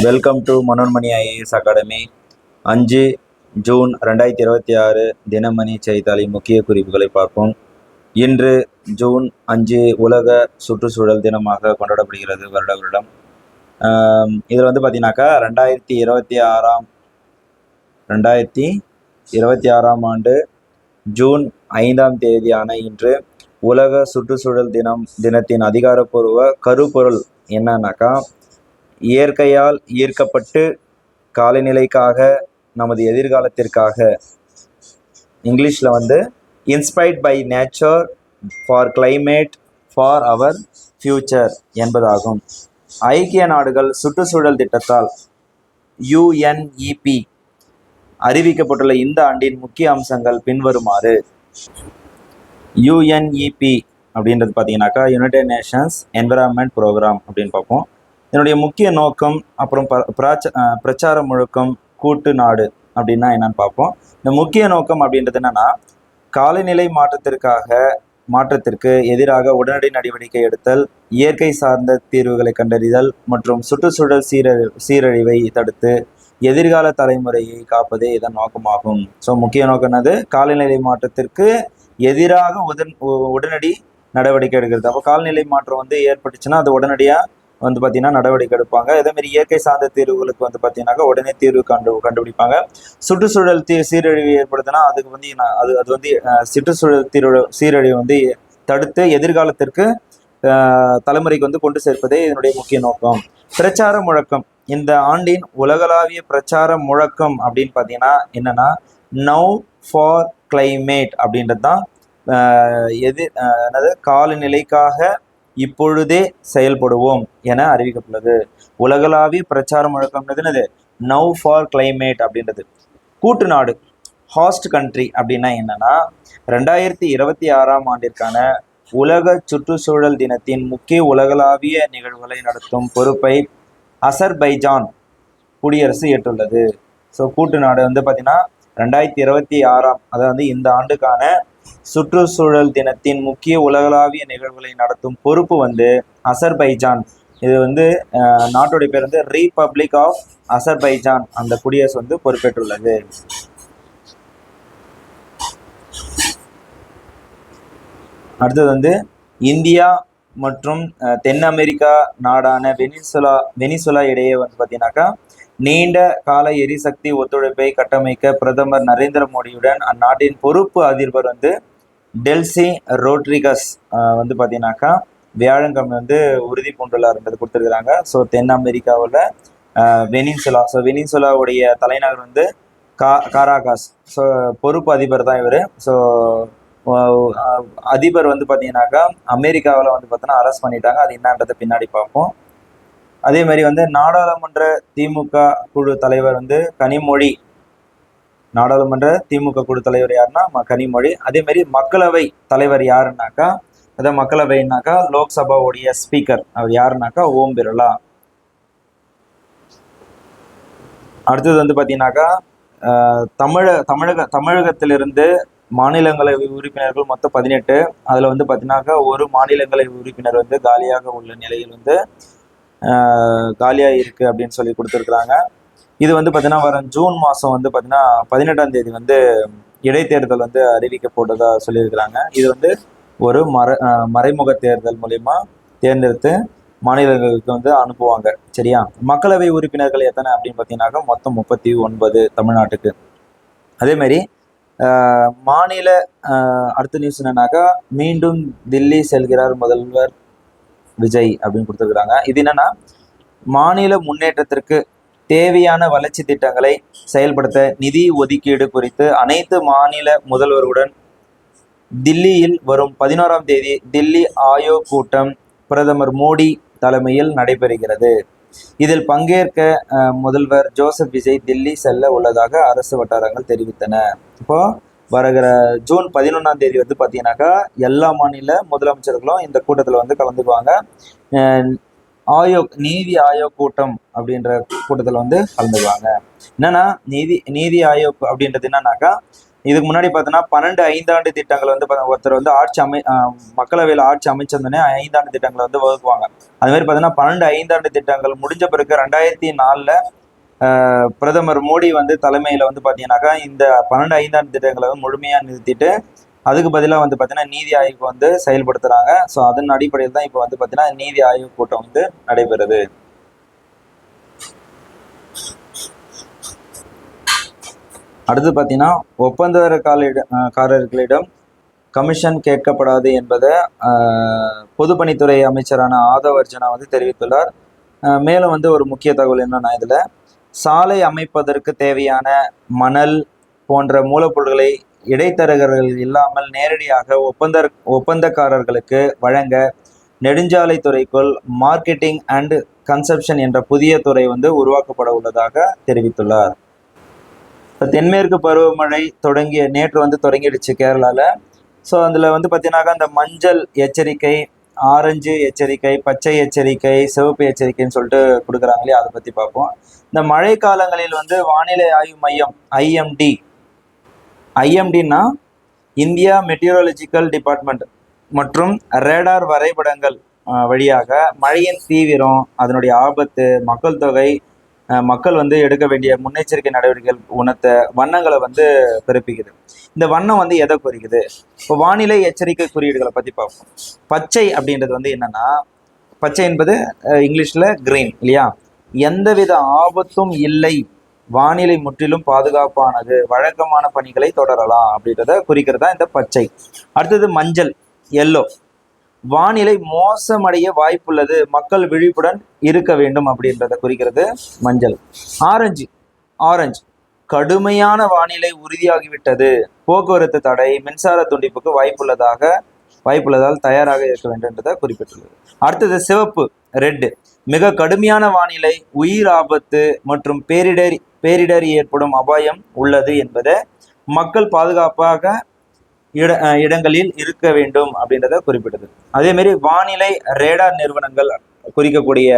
Welcome to Manonmani IAS academy. 5 June 2026 Dinamani செய்தித்தாளின் முக்கிய குறிப்புகளை பார்ப்போம். இன்று ஜூன் 5 உலக சுற்றுச்சூழல் தினமாக கொண்டாடப்படுகிறது வருடம். இதில் பார்த்தீங்கன்னாக்கா 2026ஆம் ஆண்டு ஜூன் 5ஆம் தேதியான இன்று உலக சுற்றுச்சூழல் தினத்தின் அதிகாரப்பூர்வ கருப்பொருள் என்னன்னாக்கா, இயற்கையால் ஈர்க்கப்பட்டு காலநிலைக்காக நமது எதிர்காலத்திற்காக, இங்கிலீஷில் inspired by nature for climate for our future என்பதாகும். ஐக்கிய நாடுகள் சுற்றுச்சூழல் திட்டத்தால் UNEP அறிவிக்கப்பட்டுள்ள இந்த ஆண்டின் முக்கிய அம்சங்கள் பின்வருமாறு. UNEP அப்படின்றது பார்த்தீங்கன்னாக்கா யுனைடெட் நேஷன்ஸ் என்விரான்மெண்ட் ப்ரோக்ராம் அப்படின்னு பார்ப்போம். இதனுடைய முக்கிய நோக்கம், அப்புறம் பிரச்சார முழக்கம், கூட்டு நாடு அப்படின்னா என்னன்னு பார்ப்போம். இந்த முக்கிய நோக்கம் அப்படின்றது என்னன்னா, காலநிலை மாற்றத்திற்கு எதிராக உடனடி நடவடிக்கை எடுத்தல், இயற்கை சார்ந்த தீர்வுகளை கண்டறிதல் மற்றும் சுற்றுச்சூழல் சீரழிவை தடுத்து எதிர்கால தலைமுறையை காப்பதே இதன் நோக்கமாகும். ஸோ முக்கிய நோக்கம் என்னது? காலநிலை மாற்றத்திற்கு எதிராக உடனடி நடவடிக்கை எடுக்கிறது. அப்போ காலநிலை மாற்றம் ஏற்பட்டுச்சுன்னா அது உடனடியாக பார்த்தீங்கன்னா நடவடிக்கை எடுப்பாங்க. அதேமாதிரி இயற்கை சார்ந்த தீர்வுகளுக்கு பார்த்தீங்கன்னாக்கா உடனே தீர்வு கண்டுபிடிப்பாங்க. சுற்றுச்சூழல் சீரழிவு ஏற்படுதுன்னா அதுக்கு அது சுற்றுச்சூழல் சீரழிவு தடுத்து எதிர்காலத்திற்கு தலைமுறைக்கு கொண்டு சேர்ப்பதே இதனுடைய முக்கிய நோக்கம். பிரச்சார முழக்கம். இந்த ஆண்டின் உலகளாவிய பிரச்சார முழக்கம் அப்படின்னு பார்த்தீங்கன்னா என்னன்னா, நவ் ஃபார் கிளைமேட் அப்படின்றது தான். காலநிலைக்காக இப்பொழுதே செயல்படுவோம் என அறிவிக்கப்பட்டுள்ளது. உலகளாவிய பிரச்சார முழக்கம்ன்றது என்னது? நவ் ஃபார் கிளைமேட் அப்படின்றது. கூட்டு நாடு, ஹாஸ்ட் கண்ட்ரி அப்படின்னா என்னன்னா, 2026ஆம் ஆண்டிற்கான உலக சுற்றுச்சூழல் தினத்தின் முக்கிய உலகளாவிய நிகழ்வுகளை நடத்தும் பொறுப்பை அசர்பைஜான் குடியரசு ஏற்றுள்ளது. ஸோ கூட்டு நாடு பார்த்தீங்கன்னா 2026ஆம், அதாவது இந்த ஆண்டுக்கான சுற்றுச்சூழல் தினத்தின் முக்கிய உலகளாவிய நிகழ்வுகளை நடத்தும் பொறுப்பு அசர்பைஜான். இது நாட்டுடைய பேர் ரீபப்ளிக் ஆஃப் அசர்பைஜான், அந்த குடியரசு பொறுப்பேற்றுள்ளது. அடுத்தது இந்தியா மற்றும் தென் அமெரிக்கா நாடான வெனிசுலா இடையே பார்த்தீங்கன்னாக்கா நீண்ட கால எரிசக்தி ஒத்துழைப்பை கட்டமைக்க பிரதமர் நரேந்திர மோடியுடன் அந்நாட்டின் பொறுப்பு அதிபர் டெல்சி ரோட்ரிகஸ் பார்த்தீங்கன்னாக்கா வியாழக்கிழமை உறுதி பூண்டுள்ளார்ன்றது கொடுத்துருக்குறாங்க. ஸோ தென் அமெரிக்காவில் வெனிசுலா, ஸோ வெனிசுலாவுடைய தலைநகர் காராகாஸ். ஸோ பொறுப்பு அதிபர் தான் இவர். ஸோ அதிபர் பார்த்தீங்கன்னாக்கா அமெரிக்காவில் பார்த்தோன்னா அரெஸ்ட் பண்ணிட்டாங்க. அது என்னன்றதை பின்னாடி பார்ப்போம். அதே மாதிரி நாடாளுமன்ற திமுக குழு தலைவர் கனிமொழி. நாடாளுமன்ற திமுக குழு தலைவர் யாருன்னா கனிமொழி. அதே மாதிரி மக்களவை தலைவர் யாருன்னாக்கா, அதாவது மக்களவைனாக்கா லோக்சபாவுடைய ஸ்பீக்கர் அவர் யாருன்னாக்கா ஓம் பிர்லா. அடுத்தது பார்த்தீங்கன்னாக்கா தமிழகத்திலிருந்து மாநிலங்களவை உறுப்பினர்கள் மொத்தம் 18. அதில் பார்த்தீங்கன்னாக்கா ஒரு மாநிலங்களவை உறுப்பினர் காலியாக உள்ள நிலையில் காலியாக இருக்குது அப்படின்னு சொல்லி கொடுத்துருக்குறாங்க. இது பார்த்தீங்கன்னா வரும் ஜூன் மாதம் பார்த்தீங்கன்னா 18ஆம் தேதி இடைத்தேர்தல் அறிவிக்கப்பட்டதா சொல்லியிருக்கிறாங்க. இது ஒரு மறைமுக தேர்தல் மூலயமா தேர்ந்தெடுத்து மாநிலங்களுக்கு அனுப்புவாங்க. சரியா? மக்களவை உறுப்பினர்கள் எத்தனை அப்படின்னு பார்த்தீங்கன்னாக்கா மொத்தம் 39 தமிழ்நாட்டுக்கு. அதேமாரி மாநில அடுத்த நியூஸ் என்னன்னாக்கா, மீண்டும் தில்லி செல்கிறார் முதல்வர் விஜய் அப்படின்னு கொடுத்துருக்குறாங்க. இது என்னன்னா, மாநில முன்னேற்றத்திற்கு தேவையான வளர்ச்சி திட்டங்களை செயல்படுத்த நிதி ஒதுக்கீடு குறித்து அனைத்து மாநில முதல்வருடன் தில்லியில் வரும் 11ஆம் தேதி தில்லி ஆயோக் கூட்டம் பிரதமர் மோடி தலைமையில் நடைபெறுகிறது. இதில் பங்கேற்க முதல்வர் ஜோசப் விஜய் தில்லி செல்ல உள்ளதாக அரசு வட்டாரங்கள் தெரிவித்தன. இப்போ வருகிற ஜூன் 11ஆம் தேதி பார்த்தீங்கன்னாக்கா எல்லா மாநில முதலமைச்சர்களும் இந்த கூட்டத்தில் கலந்துக்குவாங்க. நீதி ஆயோக் கூட்டம் அப்படின்ற கூட்டத்தில் கலந்துக்குவாங்க. என்னன்னா நீதி ஆயோக் அப்படின்றது என்னன்னாக்கா, இதுக்கு முன்னாடி பார்த்தோன்னா 12 ஐந்தாண்டு திட்டங்கள் வந்து ஒருத்தர் வந்து மக்களவையில் ஆட்சி அமைச்சிருந்தோடனே 5 ஆண்டு திட்டங்களை வந்து வகுக்குவாங்க. அது மாதிரி பார்த்தீங்கன்னா 12 ஐந்தாண்டு திட்டங்கள் முடிஞ்ச பிறகு 2004 பிரதமர் மோடி வந்து தலைமையில் வந்து பார்த்தீங்கன்னாக்கா இந்த 12 ஐந்தாண்டு திட்டங்களை வந்து முழுமையாக நிறுத்திட்டு அதுக்கு பதிலாக வந்து பார்த்தீங்கன்னா நீதி ஆயோக் வந்து செயல்படுத்துறாங்க. ஸோ அதன் அடிப்படையில் தான் இப்போ வந்து பார்த்தீங்கன்னா நீதி ஆயோக் கூட்டம் வந்து நடைபெறுது. அடுத்து பார்த்தீங்கன்னா ஒப்பந்தக்காரர்களிடம் கமிஷன் கேட்கப்படாது என்பதை பொதுப்பணித்துறை அமைச்சரான ஆதவ் அர்ஜுனா வந்து தெரிவித்துள்ளார். மேலும் வந்து ஒரு முக்கிய தகவல் என்னன்னா, இதில் சாலை அமைப்பதற்கு தேவையான மணல் போன்ற மூலப்பொருட்களை இடைத்தரகர்கள் இல்லாமல் நேரடியாக ஒப்பந்தக்காரர்களுக்கு வழங்க நெடுஞ்சாலைத்துறைக்குள் மார்க்கெட்டிங் அண்ட் கன்சப்ஷன் என்ற புதிய துறை வந்து உருவாக்கப்பட உள்ளதாக தெரிவித்துள்ளார். இப்போ தென்மேற்கு பருவமழை நேற்று வந்து தொடங்கிடுச்சு கேரளாவில். ஸோ அதில் வந்து பார்த்தீங்கன்னாக்கா இந்த மஞ்சள் எச்சரிக்கை, ஆரஞ்சு எச்சரிக்கை, பச்சை எச்சரிக்கை, சிவப்பு எச்சரிக்கைன்னு சொல்லிட்டு கொடுக்குறாங்க இல்லையா, அதை பற்றி பார்ப்போம். இந்த மழை காலங்களில் வந்து வானிலை ஆய்வு மையம் ஐஎம்டின்னா இந்தியா மெட்டியோரலஜிக்கல் டிபார்ட்மெண்ட் மற்றும் ரேடார் வரைபடங்கள் வழியாக மழையின் தீவிரம், அதனுடைய ஆபத்து, மக்கள் தொகை, மக்கள் வந்து எடுக்க வேண்டிய முன்னெச்சரிக்கை நடவடிக்கைகள் உணர்த்த வண்ணங்களை வந்து பிறப்பிக்குது. இந்த வண்ணம் வந்து எதை குறிக்குது? இப்போ வானிலை எச்சரிக்கை குறியீடுகளை பற்றி பார்ப்போம். பச்சை அப்படின்றது வந்து என்னன்னா, பச்சை என்பது இங்கிலீஷில் கிரீன் இல்லையா, எந்தவித ஆபத்தும் இல்லை, வானிலை முற்றிலும் பாதுகாப்பானது, வழக்கமான பணிகளை தொடரலாம் அப்படின்றத குறிக்கிறதா இந்த பச்சை. அடுத்தது மஞ்சள், எல்லோ, வானிலை மோசமடைய வாய்ப்புள்ளது, மக்கள் விழிப்புடன் இருக்க வேண்டும் அப்படின்றத குறிக்கிறது மஞ்சள். ஆரஞ்சு, கடுமையான வானிலை உறுதியாகிவிட்டது, போக்குவரத்து தடை, மின்சார துண்டிப்புக்கு வாய்ப்புள்ளதால் தயாராக இருக்க வேண்டும்ன்றதை குறிப்பிட்டுள்ளது. அடுத்தது சிவப்பு, ரெட், மிக கடுமையான வானிலை, உயிர் ஆபத்து மற்றும் பேரிடர் ஏற்படும் அபாயம் உள்ளது என்பதை மக்கள் பாதுகாப்பாக இடங்களில் இருக்க வேண்டும் அப்படின்றத குறிப்பிட்டது. அதே மாதிரி வானிலை ரேடார் நிறுவனங்கள் குறிக்கக்கூடிய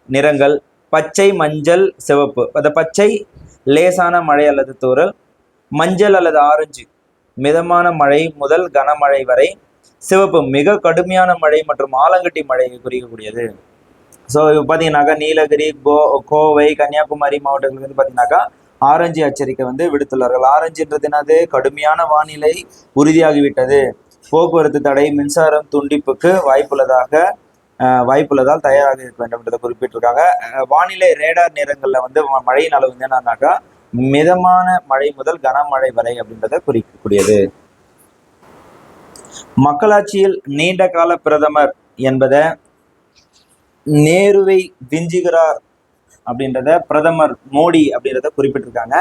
நிறங்கள் பச்சை, மஞ்சள், சிவப்பு. அந்த பச்சை லேசான மழை அல்லது தூறல், மஞ்சள் அல்லது ஆரஞ்சு மிதமான மழை முதல் கனமழை வரை, சிவப்பு மிக கடுமையான மழை மற்றும் ஆலங்கட்டி மழையை குறிக்கக்கூடியது. ஸோ இப்போ பார்த்தீங்கன்னாக்கா நீலகிரி, கோவை, கன்னியாகுமரி மாவட்டங்களுக்கு வந்து பார்த்தீங்கன்னாக்கா ஆரஞ்சு எச்சரிக்கை வந்து விடுத்துள்ளார்கள். ஆரஞ்சுன்றது என்னது? கடுமையான வானிலை உறுதியாகிவிட்டது, போக்குவரத்து தடை, மின்சாரம் துண்டிப்புக்கு வாய்ப்புள்ளதால் தயாராக இருக்க வேண்டும் என்றதை குறிப்பிட்டிருக்காங்க. வானிலை ரேடார் நேரங்களில் வந்து மழையின் அளவு வந்து என்னன்னாக்கா மிதமான மழை முதல் கனமழை வரை அப்படின்றத குறிக்கக்கூடியது. மக்களாட்சியில் நீண்ட கால பிரதமர் என்பதை நேருவை விஞ்சுகிறார் அப்படின்றத பிரதமர் மோடி அப்படின்றத குறிப்பிட்டிருக்காங்க.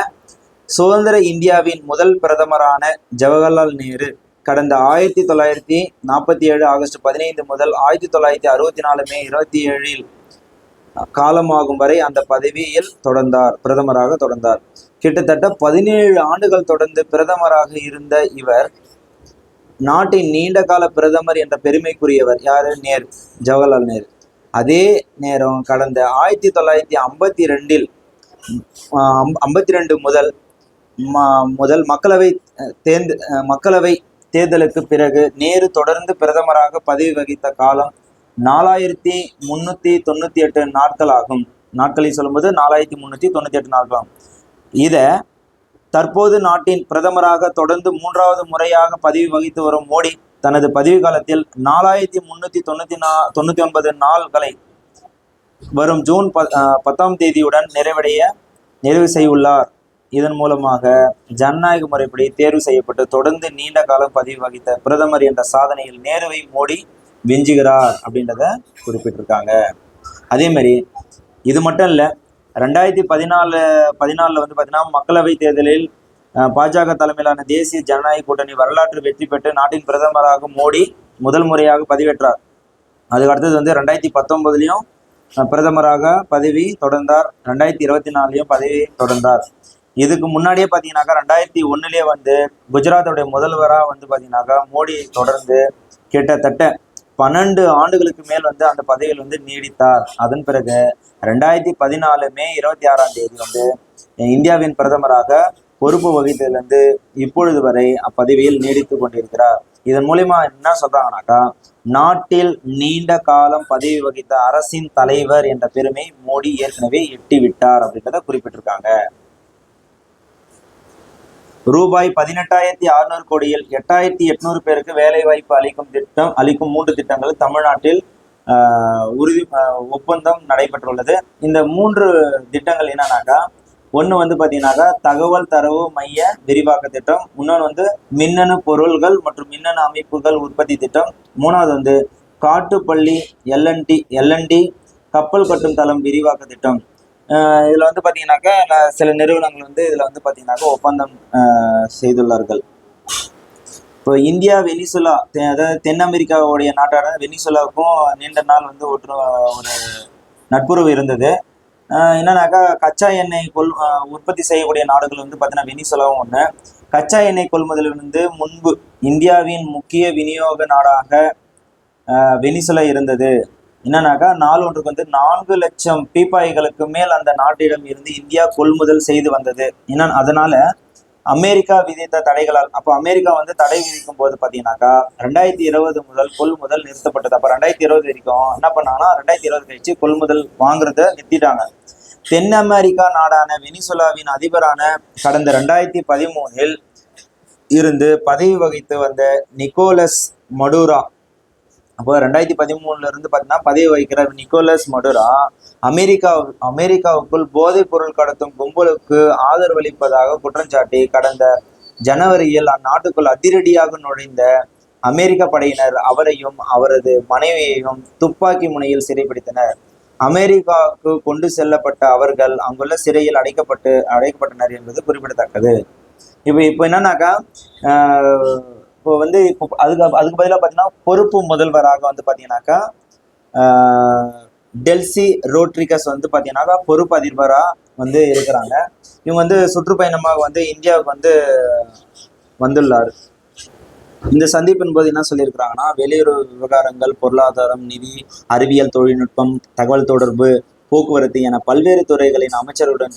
சுதந்திர இந்தியாவின் முதல் பிரதமரான ஜவஹர்லால் நேரு கடந்த 1947 ஆகஸ்ட் 15 முதல் 1964 மே 27 காலமாகும் வரை அந்த பதவியில் பிரதமராக தொடர்ந்தார். கிட்டத்தட்ட 17 ஆண்டுகள் தொடர்ந்து பிரதமராக இருந்த இவர் நாட்டின் நீண்ட கால பிரதமர் என்ற பெருமைக்குரியவர். யாரு? ஜவஹர்லால் நேரு. அதே நேரம் கடந்த 1952 முதல் மக்களவை தேர்தலுக்கு பிறகு நேரு தொடர்ந்து பிரதமராக பதவி வகித்த காலம் 4398 நாட்கள் ஆகும். நாட்களை சொல்லும்போது 4398 நாட்கள் ஆகும். இதை தற்போது நாட்டின் பிரதமராக தொடர்ந்து 3வது முறையாக பதவி வகித்து வரும் மோடி தனது பதவி காலத்தில் 4399 நாள்களை வரும் ஜூன் 10ஆம் தேதியுடன் நிறைவு செய்துள்ளார். இதன் மூலமாக ஜனநாயக முறைப்படி தேர்வு செய்யப்பட்டு தொடர்ந்து நீண்ட காலம் பதவி வகித்த பிரதமர் என்ற சாதனையில் நேருவை மோடி விஞ்சுகிறார் அப்படின்றத குறிப்பிட்டிருக்காங்க. அதே மாதிரி இது மட்டும் இல்லை, 2014 வந்து பார்த்தீங்கன்னா மக்களவை தேர்தலில் பாஜக தலைமையிலான தேசிய ஜனநாயக கூட்டணி வரலாற்று வெற்றி பெற்று நாட்டின் பிரதமராக மோடி முதல் முறையாக பதவியேற்றார். அதுக்கு அடுத்தது வந்து 2019 பிரதமராக பதவி தொடர்ந்தார், 2024 பதவி தொடர்ந்தார். இதுக்கு முன்னாடியே பார்த்தீங்கன்னாக்கா 2001 வந்து குஜராத்தோடைய முதல்வராக வந்து பார்த்தீங்கன்னாக்கா மோடி தொடர்ந்து கிட்டத்தட்ட 12 ஆண்டுகளுக்கு மேல் வந்து அந்த பதவியில் வந்து நீடித்தார். அதன் பிறகு 2014 மே 26ஆம் தேதி வந்து இந்தியாவின் பிரதமராக பொறுப்பு வகித்ததிலிருந்து இப்பொழுது வரை அப்பதவியில் நீடித்து கொண்டிருக்கிறார். இதன் மூலியமா என்ன சொல்றாங்கன்னாக்கா, நாட்டில் நீண்ட காலம் பதவி வகித்த அரசின் தலைவர் என்ற பெருமை மோடி ஏற்கனவே எட்டி விட்டார் அப்படின்றத குறிப்பிட்டிருக்காங்க. ரூபாய் 18,600 கோடியில் 8,800 பேருக்கு வேலை வாய்ப்பு அளிக்கும் 3 திட்டங்கள் தமிழ்நாட்டில் ஒப்பந்தம் நடைபெற்றுள்ளது. இந்த 3 திட்டங்கள் என்னன்னாக்கா, ஒன்று வந்து பார்த்தீங்கன்னாக்கா தகவல் தரவு மைய விரிவாக்க திட்டம், இன்னொன்று மின்னணு பொருள்கள் மற்றும் மின்னணு அமைப்புகள் உற்பத்தி திட்டம், மூணாவது காட்டுப்பள்ளி எல்என்டி கப்பல் கட்டும் தளம் விரிவாக்க திட்டம். இதில் வந்து பார்த்தீங்கன்னாக்கா சில நிறுவனங்கள் இதில் பார்த்தீங்கன்னாக்கா ஒப்பந்தம் செய்துள்ளார்கள். இப்போ இந்தியா வெனிசுலா, அதாவது தென் அமெரிக்காவுடைய நாட்டான வெனிசுலாவுக்கும் நீண்ட நாள் ஒரு நட்புறவு இருந்தது. என்னன்னாக்கா கச்சா எண்ணெய் உற்பத்தி செய்யக்கூடிய நாடுகள் பார்த்தீங்கன்னா வெனிசுலாவும் ஒன்று. கச்சா எண்ணெய் கொள்முதலிலிருந்து முன்பு இந்தியாவின் முக்கிய விநியோக நாடாக வெனிசுலா இருந்தது. என்னன்னாக்கா நாள் ஒன்றுக்கு 4 லட்சம் பீப்பாய்களுக்கு மேல் அந்த நாட்டிடம் இருந்து இந்தியா கொள்முதல் செய்து வந்தது. அதனால அமெரிக்கா விதித்த தடைகளால், அப்போ அமெரிக்கா தடை விதிக்கும் போது பார்த்தீங்கன்னாக்கா 2020 முதல் கொள்முதல் நிறுத்தப்பட்டது. அப்போ 2020 வரைக்கும் என்ன பண்ணாங்கன்னா 2020 கழிச்சு கொள்முதல் வாங்குறத நிறுத்திட்டாங்க. தென் அமெரிக்கா நாடான வெனிசுலாவின் அதிபரான கடந்த 2013 இருந்து பதவி வகித்து வந்த நிக்கோலஸ் மடுரா, அப்போ 2013 இருந்து பார்த்தீங்கன்னா பதவி வகிக்கிற நிக்கோலஸ் மடுரா அமெரிக்காவுக்குள் போதைப் பொருள் கடத்தும் கும்பலுக்கு ஆதரவளிப்பதாக குற்றஞ்சாட்டி கடந்த ஜனவரியில் அந்நாட்டுக்குள் அதிரடியாக நுழைந்த அமெரிக்க படையினர் அவரையும் அவரது மனைவியையும் துப்பாக்கி முனையில் சிறைப்பிடித்தனர். அமெரிக்காவுக்கு கொண்டு செல்லப்பட்ட அவர்கள் அங்குள்ள சிறையில் அடைக்கப்பட்டனர் என்பது குறிப்பிடத்தக்கது. இப்போ என்னன்னாக்கா இப்போ அதுக்கு பதிலாக பார்த்தீங்கன்னா பொறுப்பு முதல்வராக பார்த்தீங்கன்னாக்கா டெல்சி ரோட்ரிகஸ் பார்த்தீங்கன்னாக்கா பொறுப்பு அதிபராக இருக்கிறாங்க. இவங்க சுற்றுப்பயணமாக இந்தியாவுக்கு வந்துள்ளார். இந்த சந்திப்பின் போது என்ன சொல்லியிருக்கிறாங்கன்னா, வெளியுறவு விவகாரங்கள், பொருளாதாரம், நிதி, அறிவியல், தொழில்நுட்பம், தகவல் தொடர்பு, போக்குவரத்து என பல்வேறு துறைகளின் அமைச்சருடன்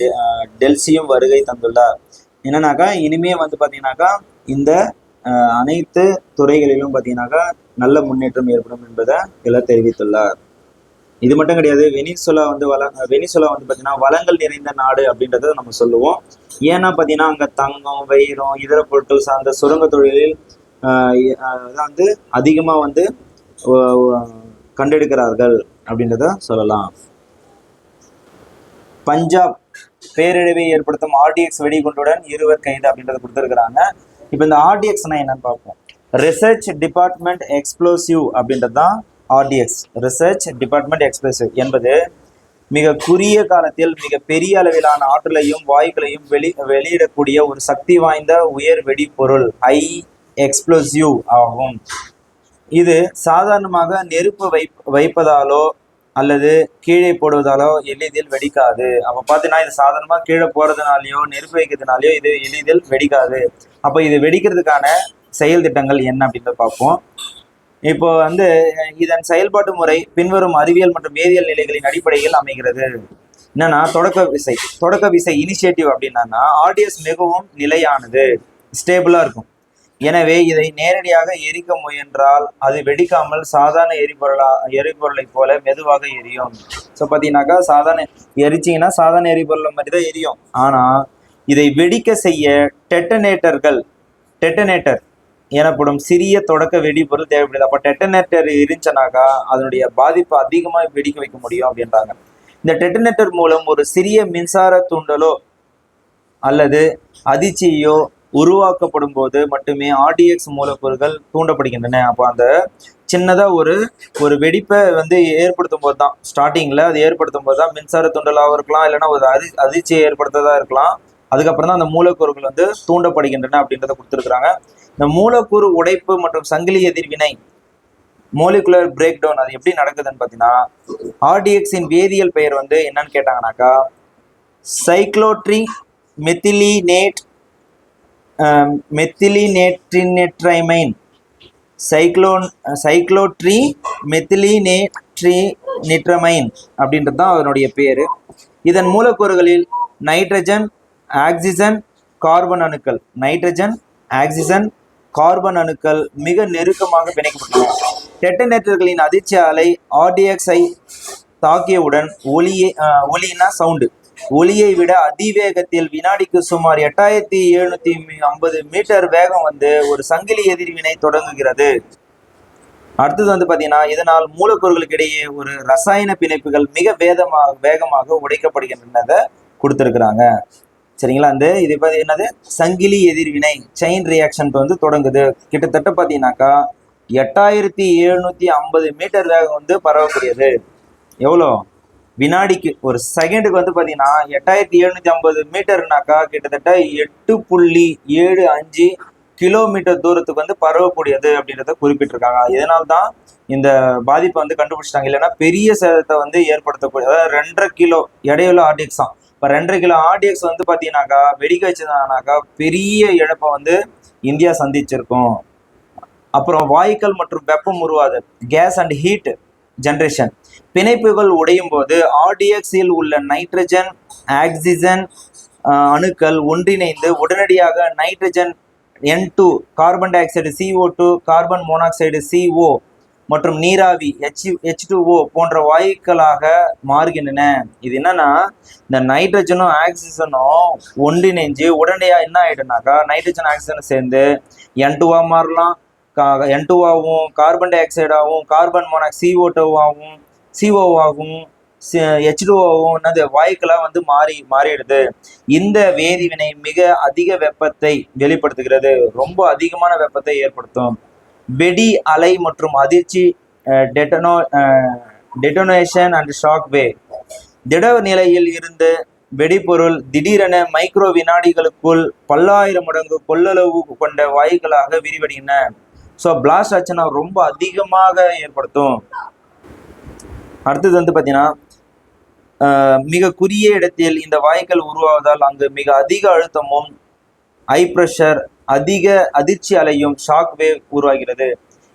டெல்சியும் வருகை தந்துள்ளார். என்னன்னாக்கா இனிமே பார்த்தீங்கன்னாக்கா இந்த அனைத்து துறைகளிலும் பார்த்தீங்கன்னாக்கா நல்ல முன்னேற்றம் ஏற்படும் என்பதை இதில் தெரிவித்துள்ளார். இது மட்டும் கிடையாது, வெனிசுலா பார்த்தீங்கன்னா வளங்கள் நிறைந்த நாடு அப்படின்றத நம்ம சொல்லுவோம். ஏன்னா பார்த்தீங்கன்னா அங்கே தங்கம், வைரம், இதர பொருட்கள் சார்ந்த சுரங்க தொழிலில் அதிகமாக கண்டெடுக்கிறார்கள் அப்படின்றத சொல்லலாம். பஞ்சாப் பேரழிவை ஏற்படுத்தும் ஆர்டிஎக்ஸ் வெடிகுண்டுடன் 2 கைது அப்படின்றத கொடுத்துருக்குறாங்க. இப்போ இந்த ஆர்டிஎக்ஸ்னா என்னன்னு பார்ப்போம். ரிசர்ச் டிபார்ட்மெண்ட் எக்ஸ்ப்ளோசிவ் அப்படின்றது தான் ஆர்டிஎக்ஸ். ரிசர்ச் டிபார்ட்மெண்ட் எக்ஸ்ப்ளோசிவ் என்பது மிக குறுகிய காலத்தில் மிக பெரிய அளவிலான ஆற்றலையும் வாயுக்களையும் வெளியிடக்கூடிய ஒரு சக்தி வாய்ந்த உயர் வெடிப்பொருள் எக்ஸ்ப்ளோசிவ் ஆகும். இது சாதாரணமாக நெருப்பு வைப்பதாலோ அல்லது கீழே போடுவதாலோ எளிதில் வெடிக்காது. அப்போ பார்த்தீங்கன்னா இது சாதாரணமாக கீழே போடுறதுனாலையோ நெருப்பு வைக்கிறதுனாலையோ இது எளிதில் வெடிக்காது. அப்போ இது வெடிக்கிறதுக்கான செயல் திட்டங்கள் என்ன அப்படின்றத பார்ப்போம். இப்போ இதன் செயல்பாட்டு முறை பின்வரும் அறிவியல் மற்றும் வேதியியல் நிலைகளின் அடிப்படையில் அமைகிறது. என்னன்னா தொடக்க விசை இனிஷியேட்டிவ் அப்படின்னா ஆர்டிஎஸ் மிகவும் நிலையானது, ஸ்டேபிளா இருக்கும். எனவே இதை நேரடியாக எரிக்க முயன்றால் அது வெடிக்காமல் சாதாரண எரிபொருளை போல மெதுவாக எரியும். ஸோ பார்த்தீங்கன்னாக்கா சாதாரண எரிபொருள் மாதிரி தான் எரியும். ஆனால் இதை வெடிக்க செய்ய டெட்டனேட்டர் எனப்படும் சிறிய தொடக்க வெடிபொருள் தேவைப்படுது. அப்போ டெட்டனேட்டர் இருந்துச்சுனாக்கா அதனுடைய பாதிப்பு அதிகமாக வெடிக்க வைக்க முடியும் அப்படின்றாங்க. இந்த டெட்டனேட்டர் மூலம் ஒரு சிறிய மின்சார தூண்டலோ அல்லது அதிர்ச்சியோ உருவாக்கப்படும் போது மட்டுமே ஆர்டிஎக்ஸ் மூலக்கூறுகள் தூண்டப்படுகின்றன. அப்போ அந்த சின்னதாக ஒரு வெடிப்பை ஏற்படுத்தும் போது தான், ஸ்டார்டிங்கில் அது ஏற்படுத்தும் போது தான் மின்சார தூண்டலாக இருக்கலாம், இல்லைன்னா ஒரு அதிர்ச்சியை ஏற்படுத்ததா இருக்கலாம். அதுக்கப்புறம் தான் அந்த மூலக்கூறுகள் தூண்டப்படுகின்றன அப்படின்றத கொடுத்துருக்குறாங்க. இந்த மூலக்கூறு உடைப்பு மற்றும் சங்கிலி எதிர்வினை, மோலிகுலர் பிரேக் டவுன், அது எப்படி நடக்குதுன்னு பார்த்தீங்கன்னா ஆர்டிஎக்ஸின் வேதியியல் பெயர் என்னன்னு கேட்டாங்கன்னாக்கா சைக்ளோட்ரி மெத்திலினேட்ரினேட்ரைமைன் சைக்ளோட்ரி மெத்திலினேட்ரினிட்ரமைன் அப்படின்றது தான் அதனுடைய பேர். இதன் மூலக்கூறுகளில் நைட்ரஜன், ஆக்சிஜன், கார்பன் அணுக்கள், நைட்ரஜன், ஆக்சிஜன், கார்பன் அணுக்கள் மிக நெருக்கமாக பிணைக்கப்பட்டுள்ளன. டெட்டனேட்டர்களின் அதிர்ச்சி அலை ஆர்டிஎக்ஸை தாக்கியவுடன் ஒலினா சவுண்டு, ஒலியை விட அதிவேகத்தில் வினாடிக்கு சுமார் 8750 மீட்டர் வேகம் ஒரு சங்கிலி எதிர்வினை தொடங்குகிறது. அடுத்தது பாத்தீங்கன்னா, இதனால் மூலக்கூறுகளுக்கு இடையே ஒரு ரசாயன பிணைப்புகள் மிக வேகமாக உடைக்கப்படுகின்றன கொடுத்திருக்கிறாங்க. சரிங்களா? இது என்னது, சங்கிலி எதிர்வினை, செயின் ரியாக்ஷன் தொடங்குது. கிட்டத்தட்ட பாத்தீங்கன்னாக்கா 8750 மீட்டர் வேகம் பரவக்கூடியது. எவ்வளோ? வினாடிக்கு, ஒரு செகண்டுக்கு பாத்தீங்கன்னா 8750 மீட்டர்னாக்கா கிட்டத்தட்ட 8.75 கிலோமீட்டர் தூரத்துக்கு பரவக்கூடியது அப்படின்றத குறிப்பிட்டிருக்காங்க. இதனால்தான் இந்த பாதிப்பை கண்டுபிடிச்சிட்டாங்க. இல்லைன்னா பெரிய சேதத்தை ஏற்படுத்தக்கூடிய, அதாவது 2.5 கிலோ எடையுள்ள ஆர்டிஎக்ஸ் தான். இப்போ 2.5 கிலோ ஆர்டிஎக்ஸ் பாத்தீங்கன்னாக்கா வெடிக்க வச்சதுனாக்கா பெரிய இழப்பை இந்தியா சந்திச்சிருக்கும். அப்புறம் வாயுக்கள் மற்றும் வெப்பம் உருவாது, கேஸ் அண்ட் ஹீட் ஜெனரேஷன். பிணைப்புகள் உடையும் போது ஆர்டிஎக்ஸில் உள்ள நைட்ரஜன், ஆக்சிஜன் அணுக்கள் ஒன்றிணைந்து உடனடியாக nitrogen N2, carbon di oxide CO2, carbon monoxide CO மற்றும் நீராவி H2O போன்ற வாயுக்களாக மாறுகின்றன. இது என்னன்னா, இந்த நைட்ரஜனும் ஆக்சிஜனும் ஒன்றிணைஞ்சு உடனடியாக என்ன ஆயிடுனாக்கா, நைட்ரஜன் ஆக்சிஜன் சேர்ந்து N2வா மாறலாம், N2ஆகவும், கார்பன் டை ஆக்சைடாகவும், கார்பன் மோனாக்சைடு CO2ஆகவும், CO-ஆகவும், H2O என்னது வாயுக்களா மாறிடுது. இந்த வேதிவினை மிக அதிக வெப்பத்தை வெளிப்படுத்துகிறது, ரொம்ப அதிகமான வெப்பத்தை ஏற்படுத்தும். வெடி அலை மற்றும் அதிர்ச்சி, டெட்டனேஷன் அண்ட் ஷாக் வேவ். திட நிலையில் இருந்து வெடிபொருள் திடீரென மைக்ரோ வினாடிகளுக்குள் பல்லாயிரம் மடங்கு கொள்ளளவு கொண்ட வாயுக்களாக விரிவடைகின்றன. ஸோ பிளாஸ்ட் ஆச்சுன்னா ரொம்ப அதிகமாக ஏற்படுத்தும். அடுத்தது பார்த்தீங்கன்னா, மிக குறுகிய இடத்தில் இந்த வாயுக்கள் உருவாவதால் அங்கு மிக அதிக அழுத்தமும் ஹை ப்ரெஷர், அதிக அதிர்ச்சி அலையும் ஷாக் வேவ் உருவாகிறது.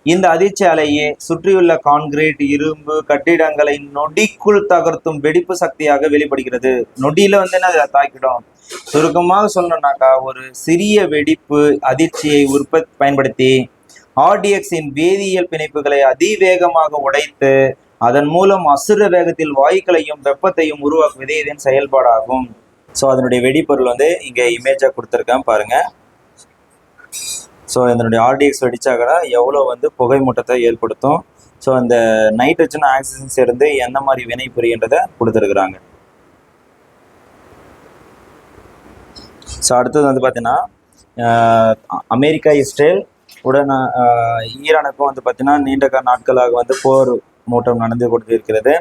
இந்த அதிர்ச்சி அலையை சுற்றியுள்ள கான்கிரீட், இரும்பு கட்டிடங்களை நொடிக்குள் தகர்த்தும் வெடிப்பு சக்தியாக வெளிப்படுகிறது. நொடியில என்ன தாக்கிடும். சுருக்கமாக சொல்லணும்னாக்கா, ஒரு சிறிய வெடிப்பு அதிர்ச்சியை பயன்படுத்தி ஆர்டிஎக்ஸின் வேதியியல் பிணைப்புகளை அதிவேகமாக உடைத்து அதன் மூலம் அசுர வேகத்தில் வாயுக்களையும் வெப்பத்தையும் உருவாக்குவதே இதன் செயல்பாடாகும். ஸோ அதனுடைய வெடிப்பொருள் இங்க இமேஜா கொடுத்துருக்கேன் பாருங்க. ஸோ இதனுடைய ஆர்டிஎக்ஸ் வெடிச்சாக்கடா எவ்வளோ புகை மூட்டத்தை ஏற்படுத்தும். ஸோ இந்த நைட்ரஜன் ஆக்சிஜன் சேர்ந்து என்ன மாதிரி வினை புரிகின்றதை கொடுத்துருக்குறாங்க. ஸோ அடுத்தது பார்த்தீங்கன்னா, அமெரிக்கா, இஸ்ரேல் உடன் ஈரானுக்கும் பார்த்தீங்கன்னா நீண்ட நாட்களாக போர் மூட்டம் நடந்து கொண்டு இருக்கிறது.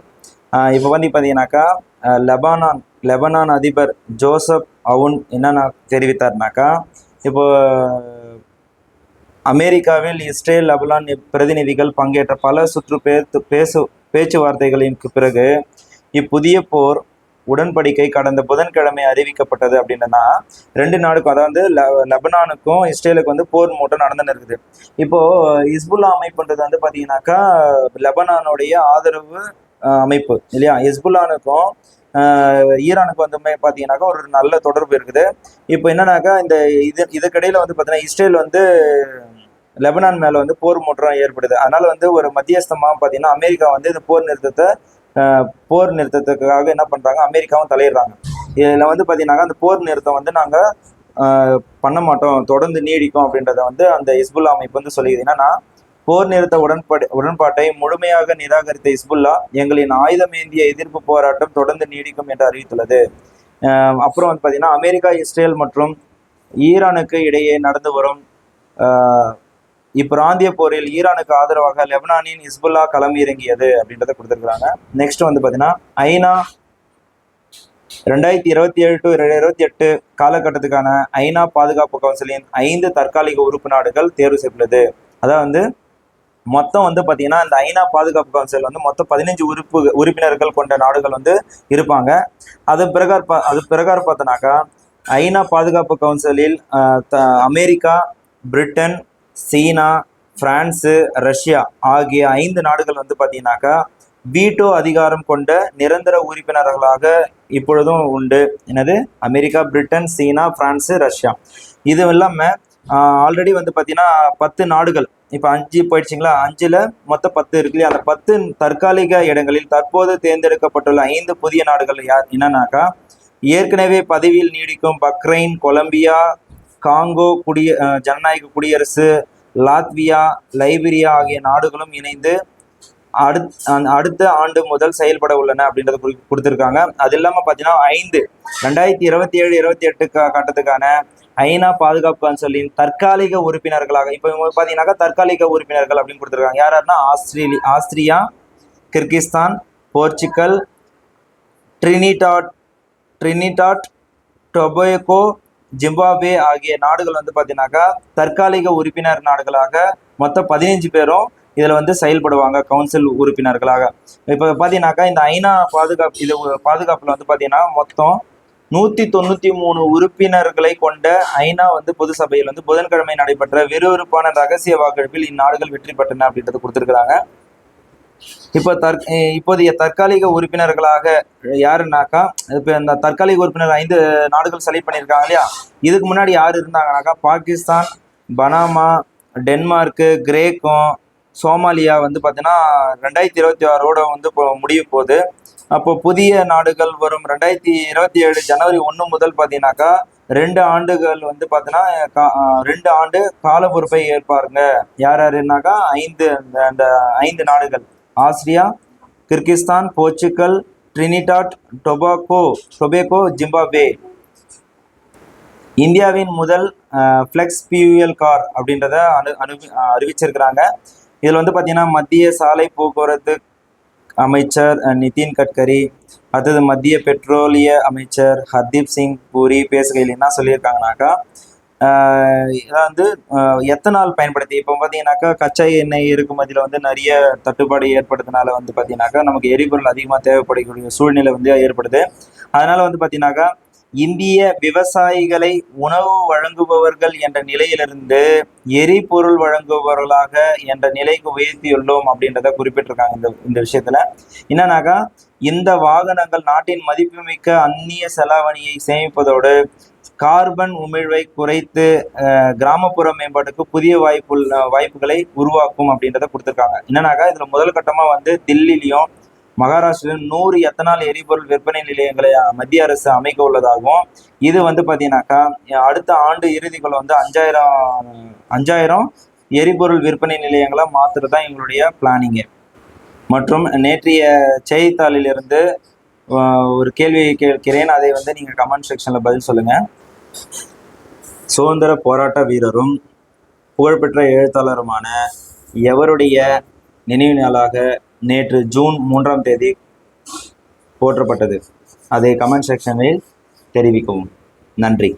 இப்போ பார்த்தீங்கன்னாக்கா, லெபனான் அதிபர் ஜோசப் அவுன் என்னென்ன தெரிவித்தார்னாக்கா, இப்போ அமெரிக்காவில் இஸ்ரேல், லெபனான் பிரதிநிதிகள் பங்கேற்ற பல சுற்று பேச்சுவார்த்தைகளின் பிறகு இப்புதிய போர் உடன்படிக்கை கடந்த புதன்கிழமை அறிவிக்கப்பட்டது. அப்படின்னா 2 நாடுக்கும், அதாவது லெபனானுக்கும் இஸ்ரேலுக்கு போர் மூட்டம் நடந்துன்னு இருக்குது. இப்போ ஹிஸ்புல்லா அமைப்புன்றது பார்த்தீங்கன்னாக்கா லெபனானுடைய ஆதரவு அமைப்பு இல்லையா. ஹிஸ்புல்லானுக்கும் ஈரானுக்கு பார்த்தீங்கன்னாக்கா ஒரு நல்ல தொடர்பு இருக்குது. இப்போ என்னன்னாக்கா, இதுக்கிடையில பார்த்தீங்கன்னா இஸ்ரேல் லெபனான் மேல போர் மூட்டம் ஏற்படுது. அதனால ஒரு மத்தியஸ்தமாக பார்த்தீங்கன்னா அமெரிக்கா இந்த போர் நிறுத்தத்துக்காக என்ன பண்றாங்க, அமெரிக்காவும் தலையிடுறாங்க. இதுல பாத்தீங்கன்னாக்கா அந்த போர் நிறுத்தம் நாங்க பண்ண மாட்டோம், தொடர்ந்து நீடிக்கும் அப்படின்றத அந்த ஹிஸ்புல்லா அமைப்பு சொல்லிக்குது. என்னன்னா, போர் நிறுத்த உடன்பாட்டை முழுமையாக நிராகரித்த ஹிஸ்புல்லா எங்களின் ஆயுதமேந்திய எதிர்ப்பு போராட்டம் தொடர்ந்து நீடிக்கும் என்று அறிவித்துள்ளது. அப்புறம் பாத்தீங்கன்னா, அமெரிக்கா, இஸ்ரேல் மற்றும் ஈரானுக்கு இடையே நடந்து வரும் இப்பிராந்திய போரில் ஈரானுக்கு ஆதரவாக லெபனானின் ஹிஸ்புல்லா களம் இறங்கியது அப்படின்றத கொடுத்துருக்காங்க. நெக்ஸ்ட் பார்த்தீங்கன்னா, ஐநா 2027 to 2028 காலகட்டத்துக்கான ஐநா பாதுகாப்பு கவுன்சிலின் 5 தற்காலிக உறுப்பு நாடுகள் தேர்வு செய்யப்பட்டது. அதாவது மொத்தம் பார்த்தீங்கன்னா இந்த ஐநா பாதுகாப்பு கவுன்சில் மொத்தம் 15 உறுப்பினர்கள் கொண்ட நாடுகள் இருப்பாங்க. அது பிரகாரம் பார்த்தோன்னாக்கா, ஐநா பாதுகாப்பு கவுன்சிலில் அமெரிக்கா, பிரிட்டன், சீனா, பிரான்ஸு, ரஷ்யா ஆகிய 5 நாடுகள் பார்த்தீங்கன்னாக்கா வீட்டோ அதிகாரம் கொண்ட நிரந்தர உறுப்பினர்களாக இப்பொழுதும் உண்டு. என்னது? அமெரிக்கா, பிரிட்டன், சீனா, பிரான்ஸு, ரஷ்யா. இது இல்லாமல் ஆல்ரெடி வந்து பார்த்தீங்கன்னா 10 நாடுகள், இப்போ 5 போயிடுச்சிங்களா, 5ல் மொத்தம் 10 இருக்கு இல்லையா, அந்த 10 தற்காலிக இடங்களில் தற்போது தேர்ந்தெடுக்கப்பட்டுள்ள 5 புதிய நாடுகள் யார் என்னன்னாக்கா, ஏற்கனவே பதவியில் நீடிக்கும் பக்ரைன், கொலம்பியா, காங்கோ ஜனநாயக குடியரசு, லாத்வியா, லைபீரியா ஆகிய நாடுகளும் இணைந்து அடுத்த ஆண்டு முதல் செயல்பட உள்ளன அப்படின்றத கொடுத்துருக்காங்க. அது இல்லாமல் பார்த்தீங்கன்னா 2027-28 கட்டத்துக்கான ஐநா பாதுகாப்பு கவுன்சிலின் தற்காலிக உறுப்பினர்களாக இப்போ பார்த்தீங்கன்னாக்கா தற்காலிக உறுப்பினர்கள் அப்படின்னு கொடுத்துருக்காங்க. யாருன்னா Austria, Kyrgyzstan, Portugal, Trinidad டொபேகோ, Zimbabwe ஆகிய நாடுகள் வந்து பார்த்தீங்கன்னாக்கா தற்காலிக உறுப்பினர் நாடுகளாக மொத்தம் 15 பேரும் இதில் வந்து செயல்படுவாங்க கவுன்சில் உறுப்பினர்களாக. இப்போ பார்த்தீங்கன்னாக்கா இந்த ஐநா பாதுகாப்பில் வந்து பார்த்தீங்கன்னா மொத்தம் 193 உறுப்பினர்களை கொண்ட ஐநா வந்து பொது சபையில் வந்து புதன்கிழமை நடைபெற்ற விறுவிறுப்பான ரகசிய வாக்கெடுப்பில் இந்நாடுகள் வெற்றி பெற்றன அப்படின்றது கொடுத்துருக்குறாங்க. இப்போதைய தற்காலிக உறுப்பினர்களாக யாருன்னாக்கா, இப்போ இந்த தற்காலிக உறுப்பினர் 5 நாடுகள் செலக்ட் பண்ணியிருக்காங்க இல்லையா, இதுக்கு முன்னாடி யார் இருந்தாங்கனாக்கா பாகிஸ்தான், பனாமா, டென்மார்க்கு, கிரேக்கம், சோமாலியா வந்து பார்த்தீங்கன்னா 2026 வந்து இப்போ முடிய போகுது. அப்போ புதிய நாடுகள் வரும் 2027 ஜனவரி 1 முதல் பார்த்தீங்கன்னாக்கா 2 ஆண்டுகள் வந்து பார்த்தீங்கன்னா 2 ஆண்டு கால பொறுப்பை ஏற்பாருங்க. யாருன்னாக்கா அந்த 5 நாடுகள் Austria, Kyrgyzstan, Portugal, Trinidad டொபேகோ, Zimbabwe. இந்தியாவின் முதல் ஃப்ளெக்ஸ் பியூயல் கார் அப்படின்றத அறிவிச்சிருக்கிறாங்க. இதில் வந்து பார்த்தீங்கன்னா மத்திய சாலை போக்குவரத்து அமைச்சர் நிதின் கட்கரி, அடுத்தது மத்திய பெட்ரோலிய அமைச்சர் ஹர்தீப் சிங் பூரி பேசுகையில் என்ன சொல்லியிருக்காங்கனாக்கா, இதை வந்து எத்தனால் பயன்படுத்தி இப்போ பார்த்தீங்கன்னாக்கா கச்சா எண்ணெய் இறக்குமதியில் வந்து நிறைய தட்டுப்பாடு ஏற்படுறதுனால வந்து பார்த்தீங்கன்னாக்கா நமக்கு எரிபொருள் அதிகமாக தேவைப்படக்கூடிய சூழ்நிலை வந்து ஏற்படுது. அதனால் வந்து பார்த்தீங்கன்னாக்கா இந்திய விவசாயிகளை உணவு வழங்குபவர்கள் என்ற நிலையிலிருந்து எரிபொருள் வழங்குபவர்களாக என்ற நிலைக்கு உயர்த்தியுள்ளோம் அப்படின்றத குறிப்பிட்டிருக்காங்க. இந்த விஷயத்துல என்னன்னாக்கா, இந்த வாகனங்கள் நாட்டின் மதிப்புமிக்க அந்நிய செலாவணியை சேமிப்பதோடு கார்பன் உமிழ்வை குறைத்து கிராமப்புற மேம்பாட்டுக்கு புதிய வாய்ப்புகளை உருவாக்கும் அப்படின்றத கொடுத்துருக்காங்க. என்னன்னாக்கா இதுல முதல் கட்டமா வந்து தில்லிலையும் மகாராஷ்டிரிலும் 100 எத்தனால் எரிபொருள் விற்பனை நிலையங்களை மத்திய அரசு அமைக்க உள்ளதாகவும், இது வந்து பார்த்தீங்கன்னாக்கா அடுத்த ஆண்டு இறுதிக்குள்ள வந்து 5000 எரிபொருள் விற்பனை நிலையங்களை மாற்றுறது தான் எங்களுடைய பிளானிங்கு. மற்றும் நேற்றைய செய்தித்தாளிலிருந்து ஒரு கேள்வியை கேட்கிறேன், அதை வந்து நீங்கள் கமெண்ட் செக்ஷனில் பதில் சொல்லுங்கள். சுதந்திர போராட்ட வீரரும் புகழ்பெற்ற எழுத்தாளருமான எவருடைய நினைவு நாளாக நேற்று ஜூன் 3ஆம் தேதி போற்றப்பட்டது? அதை கமெண்ட் செக்ஷனில் தெரிவிக்கவும். நன்றி.